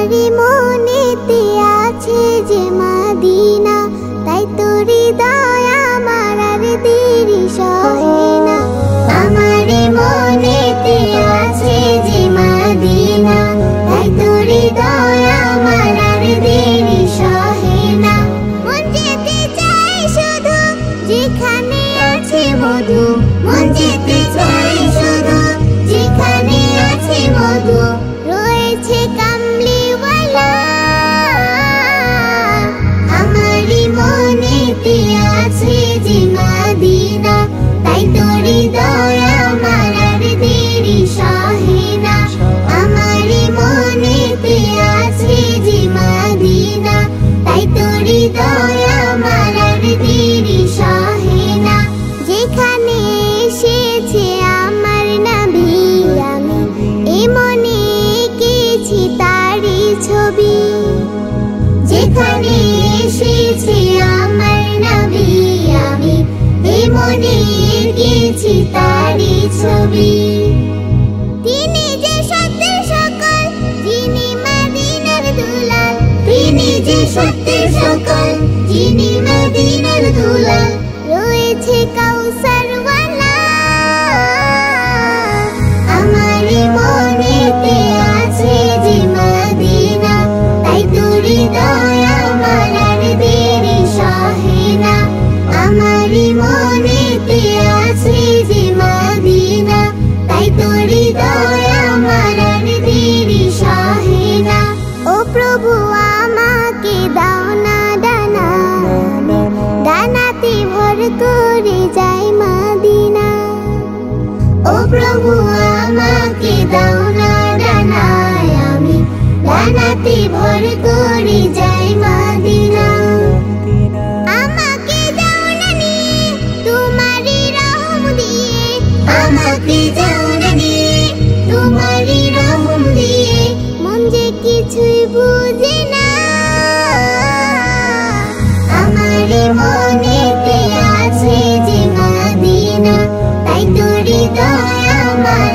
আমারি মনেতে আছে যে মদিনা, তাই তো হৃদয় আমার আর দেরি সহে না। আমারি মনেতে আছে যে মদিনা, তাই তো হৃদয় আমার আর দেরি সহে না। মন যেতে চাই শুধু যেখানে আছে মধু, মন যেতে চাই শুধু যেখানে আছে মধু, রয়েছে কামলিওয়ালা। আমারি মনেতে আছে যে মদিনা, তাই তো হৃদয় আমার আর দেরি সহে না। আমারি মনেতে আছে যে মদিনা, তাই তো হৃদয় আমার আর দেরি সহে না। যেখানে এসেছে আমার নবী, আমি এ মনে এঁকেছি তারই ছবি। যেখানে এসেছে আমার নবী, আমি এ মনে এঁকেছি তারই ছবি। তিনি যে সত্যের সকল, যিনি মদিনার দুলাল, তিনি যে সত্যের সকল, যিনি মদিনার দুলাল, রয়েছে কাউসারওয়ালা। আমারি মনেতে আছে যে মদিনা, তাই তো হৃদয় আমার আর দেরি সহে না। আমারি মনেতে আছে যে মদিনা, তাই তো হৃদয় আমার আর দেরি সহে না। ও প্রভু আমাকে দাও না ডানা, ডানাতে ভর করে যাই মদিনা। ও প্রভু আমাকে দাও না ডানা, আমি ডানাতে ভর করে যাই মদিনা। আমাকে যাও না নিয়ে তোমারি রহম দিয়ে, আমাকে যাও না নিয়ে তোমারি রহম দিয়ে, মন যে কিছুই বুঝে না। আমারি মনেতে আছে যে মদিনা, তাই তো হৃদয় আমার